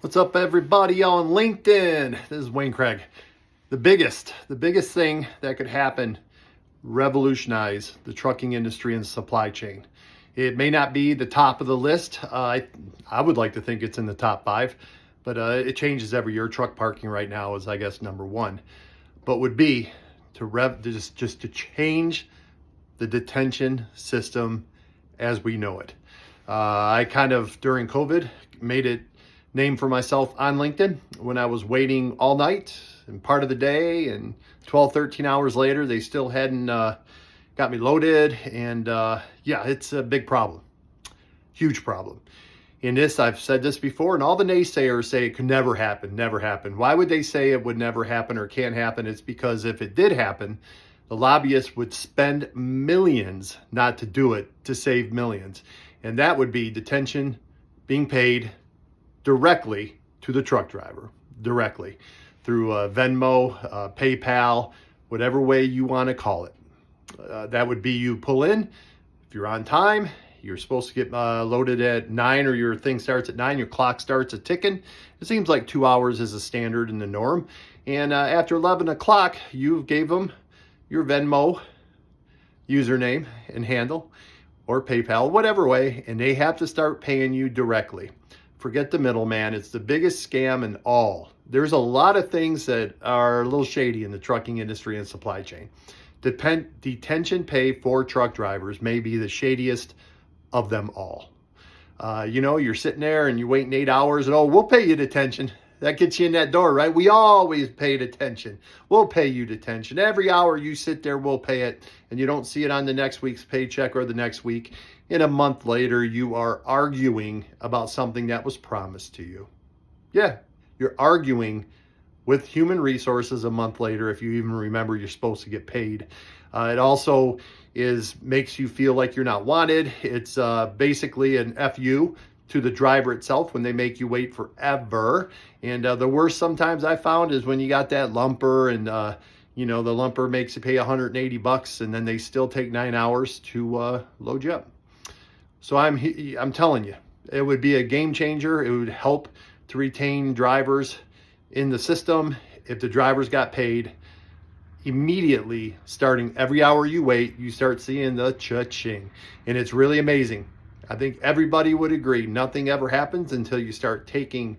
What's up, everybody on LinkedIn? This is Wayne Craig. The biggest thing that could happen, revolutionize the trucking industry and supply chain. It may not be the top of the list. I would like to think it's in the top 5, but it changes every year. Truck parking right now is, I guess, number 1, but would be to just to change the detention system as we know it. I kind of, during COVID, made it name for myself on LinkedIn when I was waiting all night and part of the day, and 13 hours later, they still hadn't got me loaded. And yeah, it's a big problem, huge problem. In this, I've said this before, and all the naysayers say it could never happen, never happen. Why would they say it would never happen or can't happen? It's because if it did happen, the lobbyists would spend millions not to do it, to save millions. And that would be detention being paid directly to the truck driver, directly through Venmo, PayPal, whatever way you want to call it. That would be you pull in. If you're on time, you're supposed to get loaded at 9, or your thing starts at 9, your clock starts a ticking. It seems like 2 hours is a standard and the norm. And after 11 o'clock, you gave them your Venmo username and handle, or PayPal, whatever way, and they have to start paying you directly. Forget the middleman. It's the biggest scam in all. There's a lot of things that are a little shady in the trucking industry and supply chain. Detention pay for truck drivers may be the shadiest of them all. You're sitting there and you're waiting 8 hours and, oh, we'll pay you detention. That gets you in that door, right? We always pay detention. We'll pay you detention. Every hour you sit there, we'll pay it. And you don't see it on the next week's paycheck or the next week. And a month later, you are arguing about something that was promised to you. Yeah, you're arguing with human resources a month later, if you even remember you're supposed to get paid. It also makes you feel like you're not wanted. It's basically an FU to the driver itself when they make you wait forever. And the worst sometimes I found is when you got that lumper and the lumper makes you pay $180 and then they still take 9 hours to load you up. So I'm telling you, it would be a game changer. It would help to retain drivers in the system if the drivers got paid immediately. Starting every hour you wait, you start seeing the cha-ching. And it's really amazing. I think everybody would agree, nothing ever happens until you start taking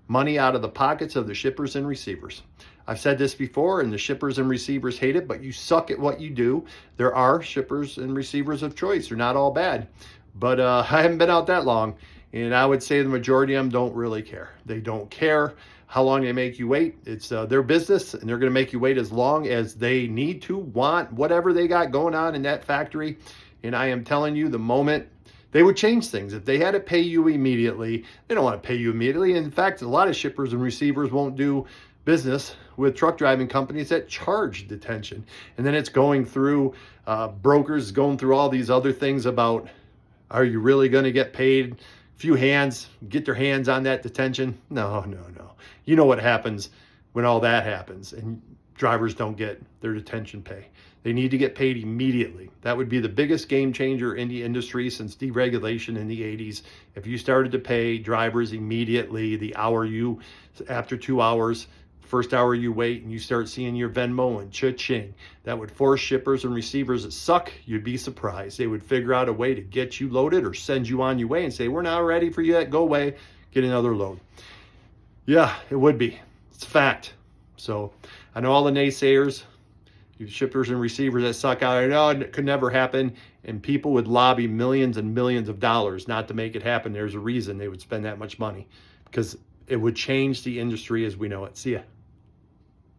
money out of the pockets of the shippers and receivers. I've said this before, and the shippers and receivers hate it, but you suck at what you do. There are shippers and receivers of choice. They're not all bad. But I haven't been out that long, and I would say the majority of them don't really care. They don't care how long they make you wait. It's their business, and they're going to make you wait as long as they need to, want, whatever they got going on in that factory. And I am telling you, the moment they would change things. If they had to pay you immediately, they don't want to pay you immediately. In fact, a lot of shippers and receivers won't do business with truck driving companies that charge detention. And then it's going through brokers, going through all these other things about, are you really going to get paid? Few hands get their hands on that detention. No. You know what happens when all that happens and drivers don't get their detention pay. They need to get paid immediately. That would be the biggest game changer in the industry since deregulation in the 80s. If you started to pay drivers immediately, after 2 hours, first hour you wait and you start seeing your Venmo and cha-ching, that would force shippers and receivers that suck. You'd be surprised. They would figure out a way to get you loaded or send you on your way and say, we're not ready for you yet. Go away, get another load. Yeah, it would be. It's a fact. So I know all the naysayers, you shippers and receivers that suck out, I know it could never happen. And people would lobby millions and millions of dollars not to make it happen. There's a reason they would spend that much money, because it would change the industry as we know it. See ya.